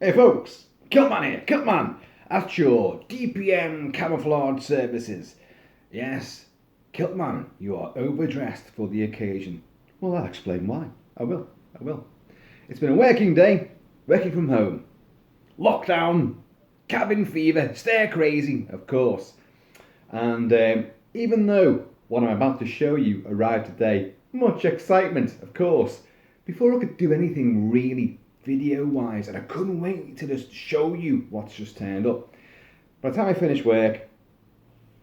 Hey folks, Kilt-Man here, Kilt-Man, at your DPM camouflage services. Yes, Kilt-Man, you are overdressed for the occasion. Well, I'll explain why. I will. It's been a working day, working from home. Lockdown, cabin fever, stare crazy, of course. And even though what I'm about to show you arrived today, much excitement, of course, before I could do anything really video-wise, and I couldn't wait to just show you what's just turned up. By the time I finished work,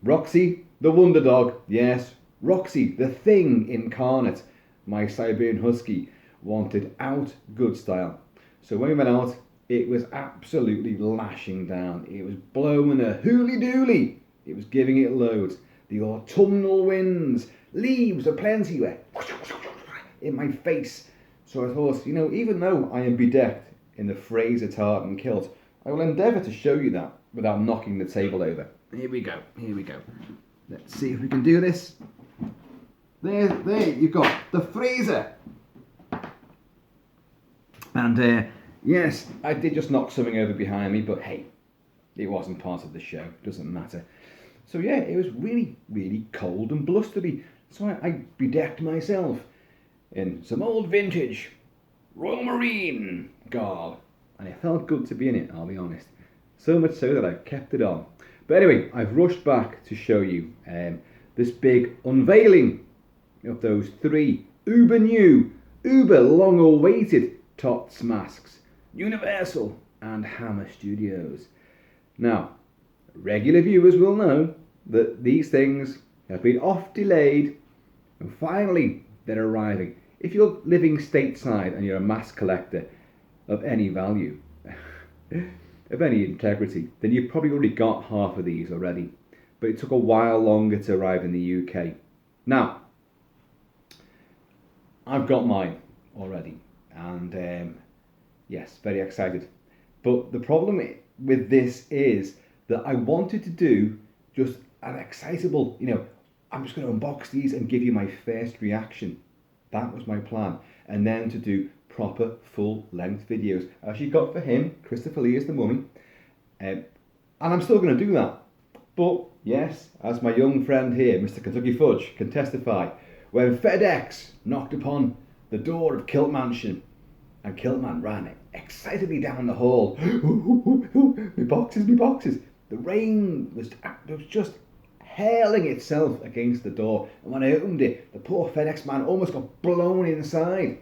Roxy, the wonder dog, yes, Roxy, the thing incarnate, my Siberian Husky, wanted out good style. So when we went out, it was absolutely lashing down. It was blowing a hooly-dooly. It was giving it loads. The autumnal winds, leaves aplenty were in my face. So I thought, even though I am bedecked in the Fraser tartan kilt, I will endeavour to show you that without knocking the table over. Here we go. Let's see if we can do this. There, you've got the Fraser. And yes, I did just knock something over behind me, but hey, it wasn't part of the show. Doesn't matter. So yeah, it was really, really cold and blustery. So I bedecked myself in some old vintage Royal Marine garb, and it felt good to be in it, I'll be honest. So much so that I kept it on. But anyway, I've rushed back to show you this big unveiling of those three uber new, uber long awaited TOTS masks, Universal and Hammer Studios. Now, regular viewers will know that these things have been oft delayed, and finally they're arriving. If you're living stateside and you're a mask collector of any value, of any integrity, then you've probably already got half of these already. But it took a while longer to arrive in the UK. Now, I've got mine already, and yes, very excited. But the problem with this is that I wanted to do just an excitable, I'm just going to unbox these and give you my first reaction. That was my plan. And then to do proper full-length videos, as you got for him, Christopher Lee as the Mummy. And I'm still going to do that. But yes, as my young friend here, Mr. Kentucky Fudge, can testify, when FedEx knocked upon the door of Kilt-Mansion, and Kilt-Man ran excitedly down the hall, me boxes. The rain was just hurling itself against the door, and when I opened it, the poor FedEx man almost got blown inside.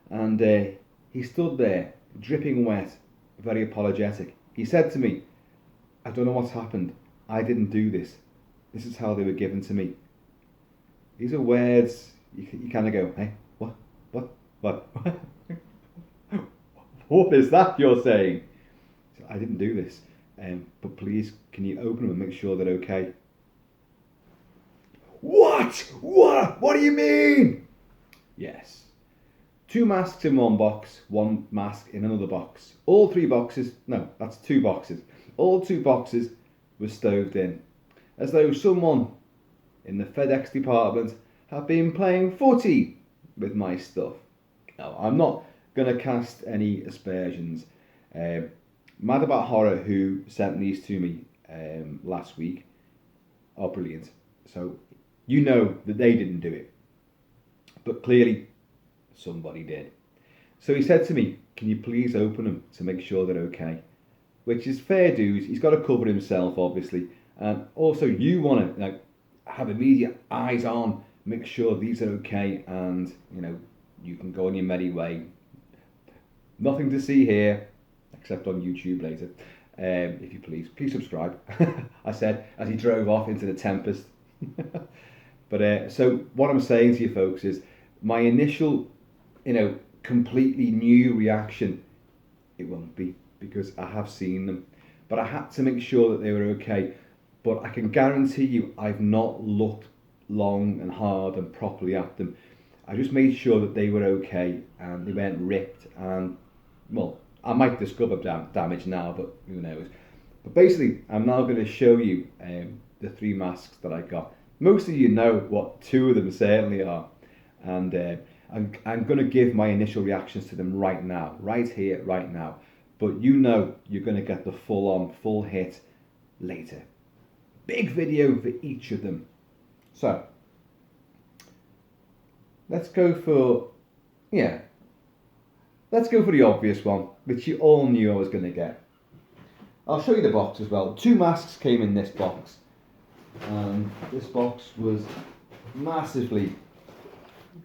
And he stood there, dripping wet, very apologetic. He said to me, "I don't know what's happened. I didn't do this. This is how they were given to me." These are words you kind of go, "Hey, what? What is that you're saying?" So, "I didn't do this, but please, can you open them and make sure they're okay?" What? What do you mean? Yes. 2 masks in one box, 1 mask in another box. All 3 boxes, no, that's 2 boxes. All 2 boxes were stoved in, as though someone in the FedEx department had been playing footy with my stuff. No, I'm not going to cast any aspersions. Mad About Horror, who sent these to me last week, are brilliant. So you know that they didn't do it. But clearly somebody did. So he said to me, "Can you please open them to make sure they're okay?" Which is fair dues. He's got to cover himself, obviously. And also you want to have immediate eyes on, make sure these are okay, and you can go on your merry way. Nothing to see here, except on YouTube later. If you please subscribe. I said as he drove off into the tempest. But so what I'm saying to you folks is my initial, completely new reaction, it won't be, because I have seen them, but I had to make sure that they were okay. But I can guarantee you I've not looked long and hard and properly at them. I just made sure that they were okay and they weren't ripped, and well, I might discover damage now, but who knows. But basically, I'm now going to show you the 3 masks that I got. Most of you know what 2 of them certainly are, and I'm going to give my initial reactions to them right now, right here, right now. but you know you're going to get the full-on, full hit later. Big video for each of them. So, let's go for the obvious one, which you all knew I was going to get. I'll show you the box as well. 2 masks came in this box, and this box was massively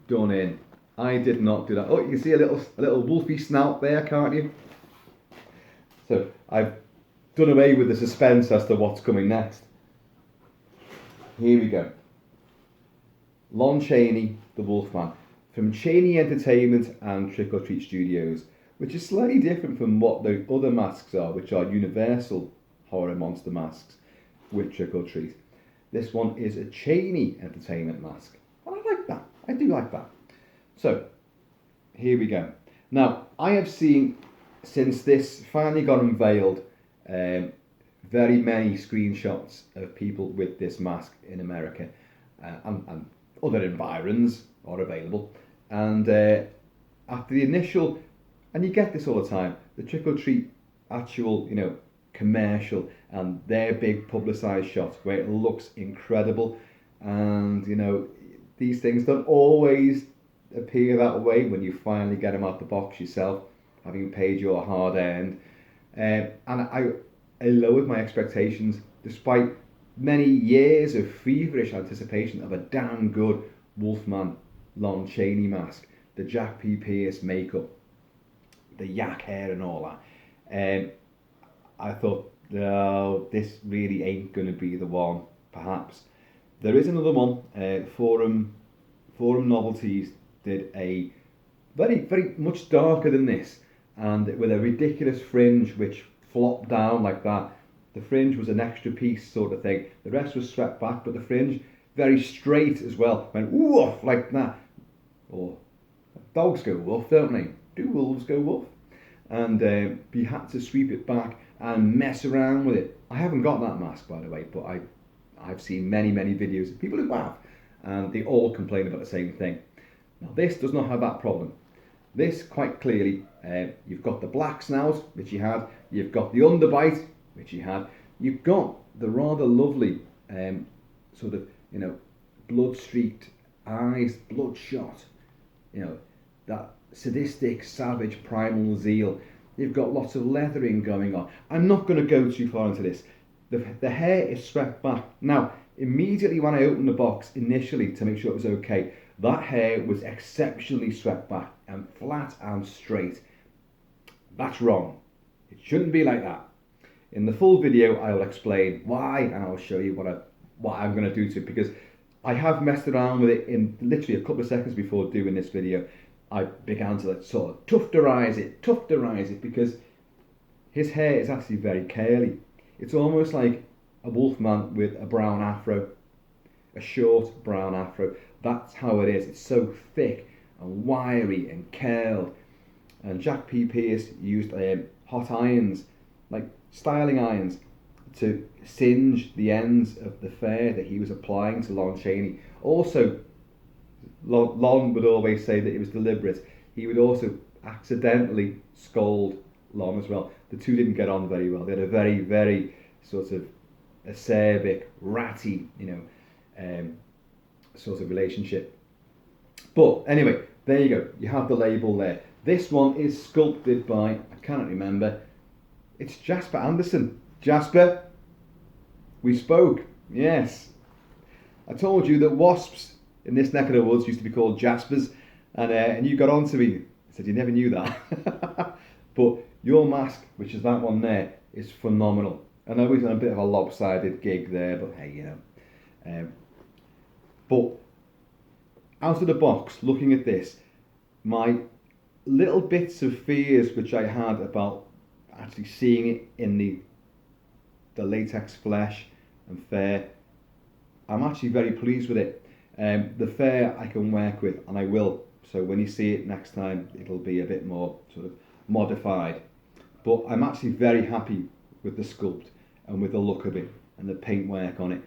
done in. I did not do that. Oh, you can see a little wolfy snout there, can't you? So I've done away with the suspense as to what's coming next. Here we go. Lon Chaney, the Wolfman, from Chaney Entertainment and Trick or Treat Studios, which is slightly different from what the other masks are, which are Universal horror monster masks with Trick or Treat. This one is a Chaney Entertainment mask. And I like that. I do like that. So, here we go. Now, I have seen, since this finally got unveiled, very many screenshots of people with this mask in America, and other environs are available. And after the initial, and you get this all the time, the Trick or Treat actual, commercial and their big publicised shot where it looks incredible, and these things don't always appear that way when you finally get them out the box yourself, having paid your hard earned. And I lowered my expectations despite many years of feverish anticipation of a damn good Wolfman Lon Chaney mask, the Jack P. Pierce makeup, the yak hair and all that. I thought, no, this really ain't going to be the one. Perhaps there is another one. Forum Novelties did a very, very much darker than this, and with a ridiculous fringe which flopped down like that. The fringe was an extra piece sort of thing. The rest was swept back, but the fringe very straight as well. Went woof like that. Or dogs go woof, don't they? Do wolves go woof? And you had to sweep it back and mess around with it. I haven't got that mask, by the way, but I've seen many, many videos of people who have, and they all complain about the same thing. Now, this does not have that problem. This, quite clearly, you've got the black snout, which you had. You've got the underbite, which you had. You've got the rather lovely sort of, blood-streaked eyes, bloodshot, that sadistic, savage, primal zeal. You've got lots of leathering going on. I'm not going to go too far into this. The hair is swept back. Now, immediately when I opened the box initially to make sure it was okay, that hair was exceptionally swept back and flat and straight. That's wrong. It shouldn't be like that. In the full video, I will explain why, and I'll show you what I'm going to do to it, because I have messed around with it in literally a couple of seconds before doing this video. I began to sort of tufterize it, because his hair is actually very curly. It's almost like a Wolfman with a brown afro, a short brown afro. That's how it is. It's so thick and wiry and curled. And Jack P. Pierce used hot irons, like styling irons, to singe the ends of the fur that he was applying to Lon Chaney. Also, Lon would always say that it was deliberate. He would also accidentally scold Lon as well. The two didn't get on very well. They had a very, very sort of acerbic, ratty, sort of relationship. But anyway, there you go. You have the label there. This one is sculpted by, I cannot remember, it's Jasper Anderson. Jasper, we spoke. Yes. I told you that wasps in this neck of the woods used to be called Jaspers, and you got on to me. Said you never knew that. But your mask, which is that one there, is phenomenal. I know he's on a bit of a lopsided gig there, but hey, but out of the box, looking at this, my little bits of fears which I had about actually seeing it in the latex flesh and fur, I'm actually very pleased with it. The fur I can work with, and I will. So when you see it next time, it'll be a bit more sort of modified. But I'm actually very happy with the sculpt and with the look of it and the paintwork on it.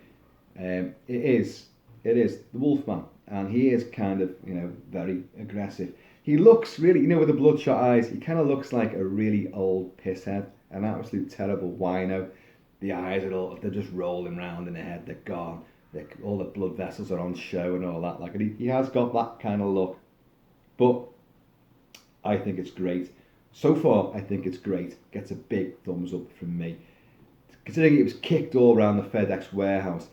It is the Wolfman, and he is kind of very aggressive. He looks really, with the bloodshot eyes, he kind of looks like a really old pisshead, an absolute terrible wino. The eyes they're just rolling round in the head, they're gone. All the blood vessels are on show and all that. Like, he has got that kind of look. But I think it's great. So far, I think it's great. Gets a big thumbs up from me. Considering it was kicked all around the FedEx warehouse,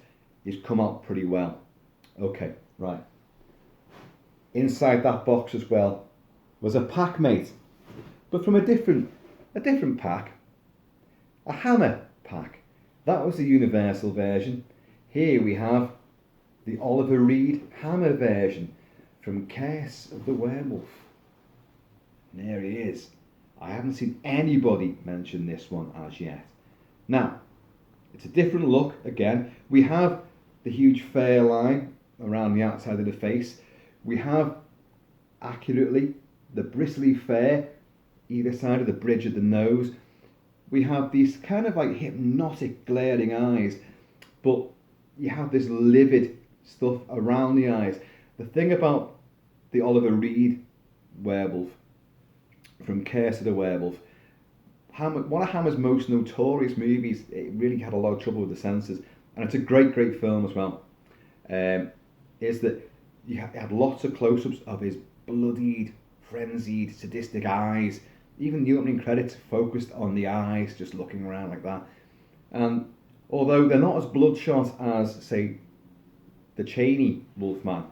he's come out pretty well. Okay, right. Inside that box as well was a pack mate, but from a different pack. A hammer pack. That was the universal version. Here we have the Oliver Reed hammer version from Curse of the Werewolf. And there he is. I haven't seen anybody mention this one as yet. Now, it's a different look again. We have the huge fair line around the outside of the face. We have, accurately, the bristly fair either side of the bridge of the nose. We have these kind of like hypnotic glaring eyes, but you have this livid stuff around the eyes. The thing about the Oliver Reed werewolf from Curse of the Werewolf, one of Hammer's most notorious movies, it really had a lot of trouble with the censors, and it's a great film as well, is that you had lots of close-ups of his bloodied, frenzied, sadistic eyes. Even the opening credits focused on the eyes, just looking around like that. And although they're not as bloodshot as, say, the Chaney Wolfman,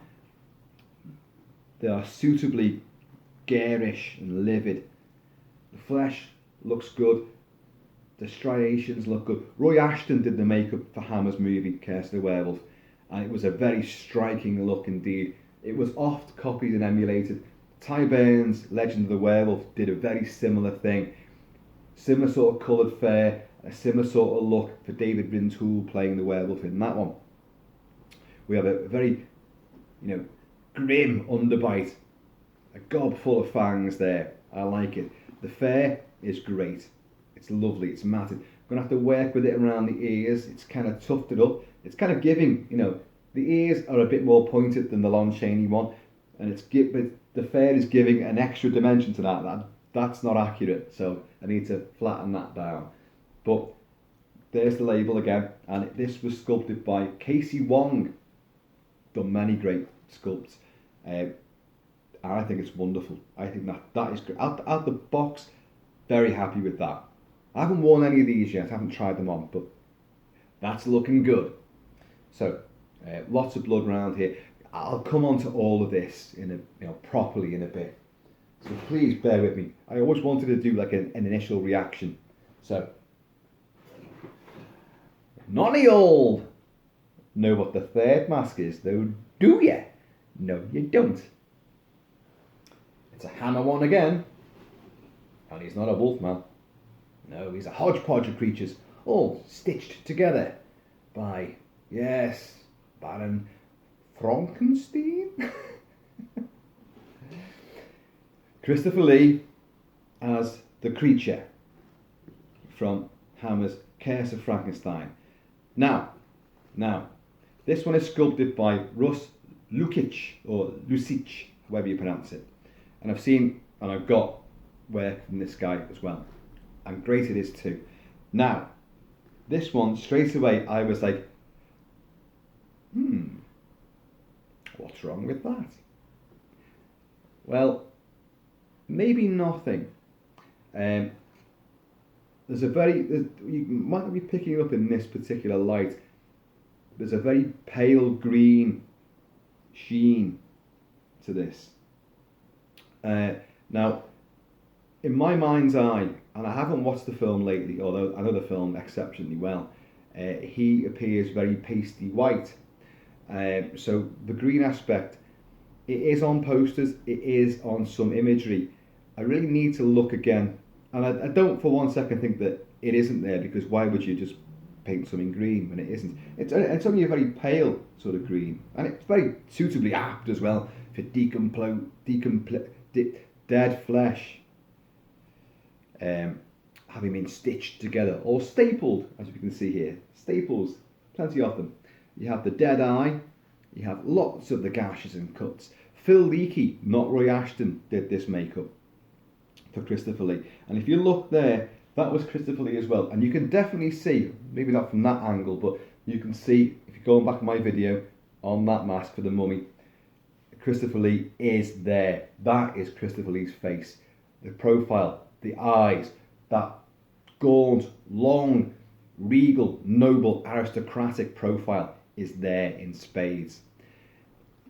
they are suitably garish and livid. The flesh looks good. The striations look good. Roy Ashton did the makeup for Hammer's movie, Curse of the Werewolf, and it was a very striking look indeed. It was oft copied and emulated. Ty Burns' Legend of the Werewolf did a very similar thing. Similar sort of coloured fare, a similar sort of look for David Rintoul playing the werewolf in that one. We have a very, grim underbite. A gob full of fangs there. I like it. The fare is great. It's lovely. It's matted. I'm going to have to work with it around the ears. It's kind of tufted up. It's kind of giving, the ears are a bit more pointed than the Lon Chaney one. And the fare is giving an extra dimension to that. That's not accurate. So I need to flatten that down. But there's the label again. And this was sculpted by Casey Wong. Done many great sculpts. And I think it's wonderful. I think that is great. Out the box, very happy with that. I haven't worn any of these yet. I haven't tried them on, but that's looking good. So, lots of blood around here. I'll come on to all of this properly in a bit. So please bear with me. I always wanted to do like an initial reaction. So, none of y'all know what the third mask is, though, do you? No, you don't. It's a Hammer one again. And he's not a Wolfman. No, he's a hodgepodge of creatures, all stitched together by, yes, Baron Frankenstein? Christopher Lee as the creature from Hammer's Curse of Frankenstein. Now, this one is sculpted by Russ Lukic, or Lucic, however you pronounce it. And I've got work from this guy as well. And great it is too. Now, this one, straight away, I was like, what's wrong with that? Well, maybe nothing. You might not be picking it up in this particular light. There's a very pale green sheen to this. Now, in my mind's eye, and I haven't watched the film lately, although I know the film exceptionally well, he appears very pasty white. So the green aspect, it is on posters, it is on some imagery. I really need to look again, and I don't for one second think that it isn't there, because why would you just paint something green when it isn't? It's only a very pale sort of green, and it's very suitably apt as well for dead flesh, having been stitched together or stapled, as you can see here. Staples, plenty of them. You have the dead eye, you have lots of the gashes and cuts, Phil Leakey, not Roy Ashton, did this makeup for Christopher Lee. And if you look there, that was Christopher Lee as well. And you can definitely see, maybe not from that angle, but you can see, if you're going back in my video, on that mask for the mummy, Christopher Lee is there. That is Christopher Lee's face. The profile, the eyes, that gaunt, long, regal, noble, aristocratic profile is there in spades.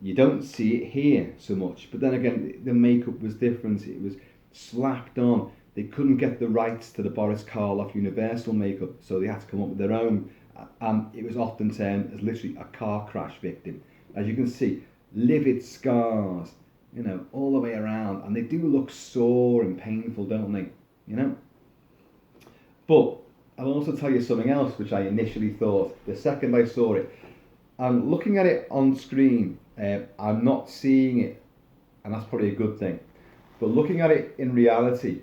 You don't see it here so much, but then again, the makeup was different. It was slapped on. They couldn't get the rights to the Boris Karloff Universal makeup, so they had to come up with their own. And it was often termed as literally a car crash victim. As you can see, livid scars, you know, all the way around, and they do look sore and painful, don't they? You know. But I'll also tell you something else, which I initially thought the second I saw it. And looking at it on screen, I'm not seeing it, and that's probably a good thing. But looking at it in reality,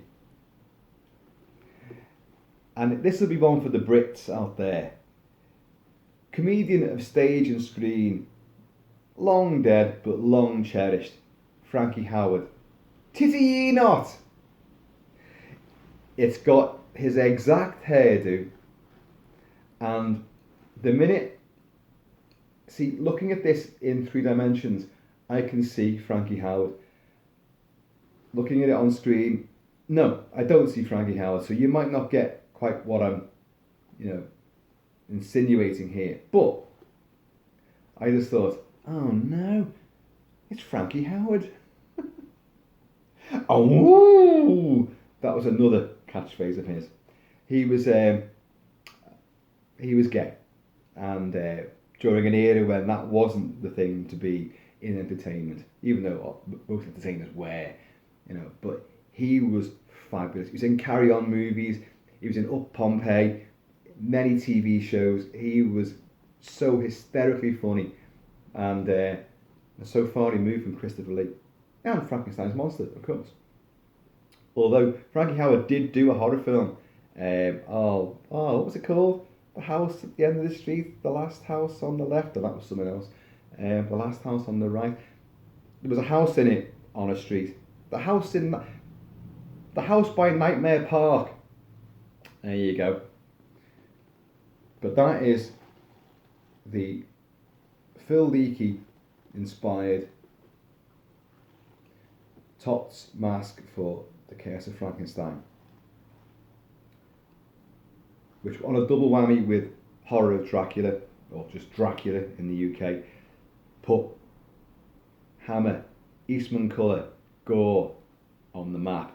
and this will be one for the Brits out there. Comedian of stage and screen, long dead but long cherished, Frankie Howerd. Titty ye not! It's got his exact hairdo, and the minute, see, looking at this in 3 dimensions, I can see Frankie Howerd. Looking at it on screen, no, I don't see Frankie Howerd, so you might not get quite what I'm, you know, insinuating here. But I just thought, oh no, it's Frankie Howerd. Oh, that was another catchphrase of his. He was gay, and during an era when that wasn't the thing to be in entertainment, even though most entertainers were, you know. But he was fabulous. He was in Carry On movies. He was in Up Pompeii, many TV shows. He was so hysterically funny, and so far removed from Christopher Lee and Frankenstein's monster, of course. Although Frankie Howerd did do a horror film. What was it called? The House at the End of the Street, The Last House on the Left, or that was something else. The Last House on the Right. There was a house in it on a street. The house by Nightmare Park. There you go. But that is the Phil Leakey inspired Tots mask for The Curse of Frankenstein, which on a double whammy with Horror of Dracula, or just Dracula in the UK, put Hammer, Eastman colour, gore on the map.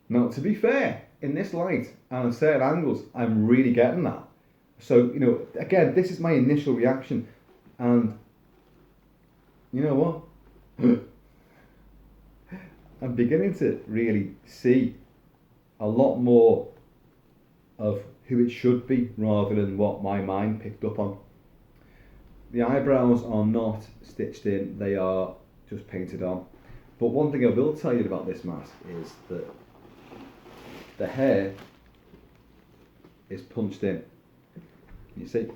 Now, to be fair, in this light and on certain angles, I'm really getting that. So, you know, again, this is my initial reaction, and you know what? I'm beginning to really see a lot more of who it should be rather than what my mind picked up on. The eyebrows are not stitched in, they are just painted on. But one thing I will tell you about this mask is that the hair is punched in. You see?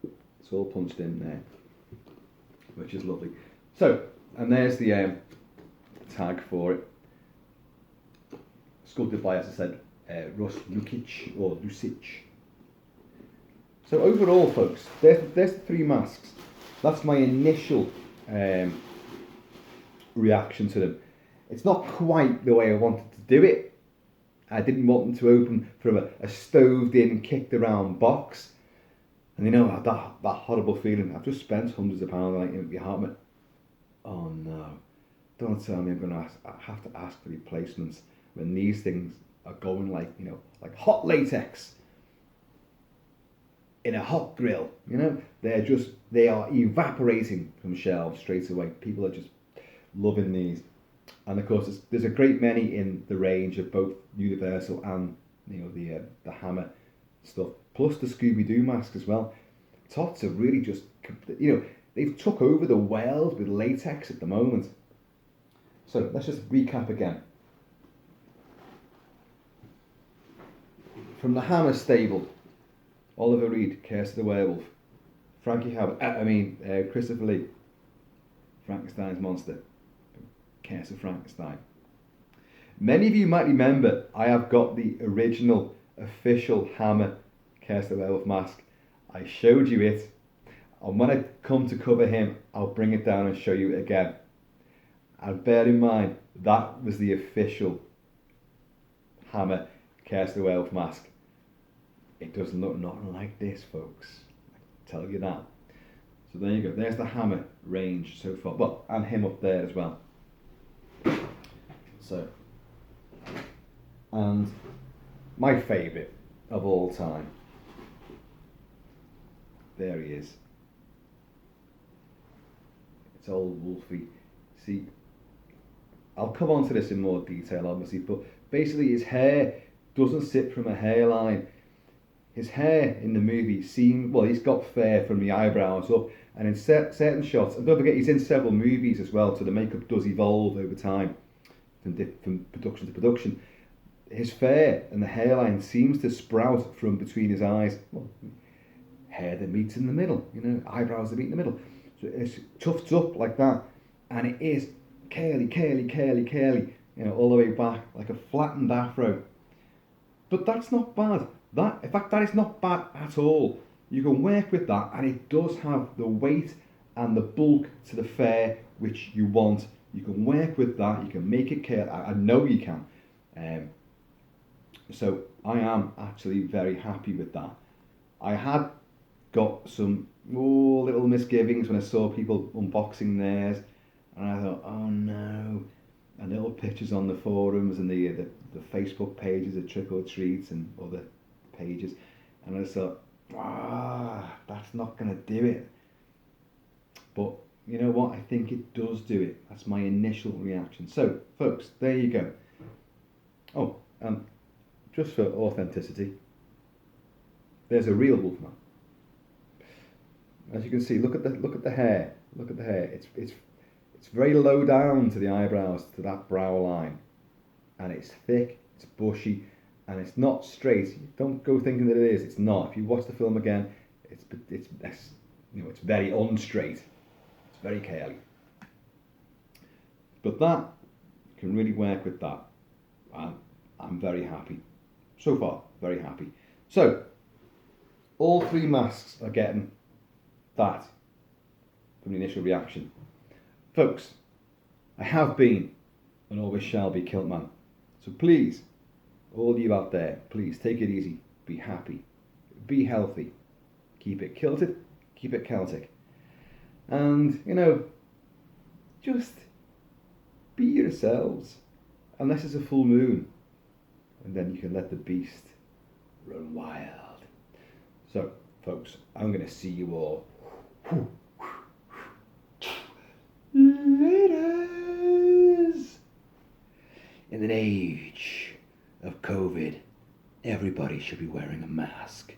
It's all punched in there, which is lovely. So, and there's the tag for it. Sculpted by, as I said, Russ Lukic or Lucic. So overall, folks, there's the 3 masks. That's my initial reaction to them. It's not quite the way I wanted to do it. I didn't want them to open from a stoved-in, kicked-around box. And you know, that horrible feeling. I've just spent hundreds of pounds on it in the apartment. Oh no, don't tell me I'm going to have to ask for replacements when these things are going like, you know, like hot latex in a hot grill. You know, they are evaporating from shelves straight away. People are just loving these. And of course, there's a great many in the range of both Universal and, you know, the Hammer stuff, plus the Scooby-Doo mask as well. Tots are really just, you know, they've took over the world with latex at the moment. So let's just recap again. From the Hammer stable, Oliver Reed, Curse of the Werewolf, Christopher Lee, Frankenstein's monster. Curse of Frankenstein. Many of you might remember I have got the original official Hammer Curse the Werewolf mask. I showed you it, and when I come to cover him, I'll bring it down and show you it again. And bear in mind, that was the official Hammer Curse the Werewolf mask. It doesn't look nothing like this, folks. I tell you that. So there you go. There's the Hammer range so far. Well, and him up there as well. So, and my favourite of all time. There he is. It's old Wolfie. See, I'll come on to this in more detail, obviously, but basically his hair doesn't sit from a hairline. His hair in the movie he's got fur from the eyebrows up, and in certain shots, and don't forget he's in several movies as well, so the makeup does evolve over time from production to production. His fur and the hairline seems to sprout from between his eyes. Well, hair that meets in the middle, eyebrows that meet in the middle. So it's tufts up like that, and it is curly, all the way back, like a flattened afro. But that's not bad. In fact, that is not bad at all. You can work with that, and it does have the weight and the bulk to the fur which you want. You can work with that. You can make it curly. I know you can. So I am actually very happy with that. I had got some little misgivings when I saw people unboxing theirs, and I thought, oh no. And little pictures on the forums and the Facebook pages of Trick or Treats and other pages, and I just thought, that's not going to do it. But you know what? I think it does do it. That's my initial reaction. So, folks, there you go. Oh, and just for authenticity, there's a real Wolfman. As you can see, look at the hair. Look at the hair. It's very low down to the eyebrows, to that brow line, and it's thick. It's bushy. And it's not straight. Don't go thinking that it is. It's not. If you watch the film again, it's very unstraight. It's very curly. But that can really work with that. And I'm very happy. So far, very happy. So, all three masks are getting that from the initial reaction. Folks, I have been and always shall be Kilt-Man. So please, all you out there, please take it easy, be happy, be healthy, keep it kilted, keep it Celtic, and just be yourselves, unless it's a full moon, and then you can let the beast run wild. So, folks, I'm going to see you all laters. In an age of COVID, everybody should be wearing a mask.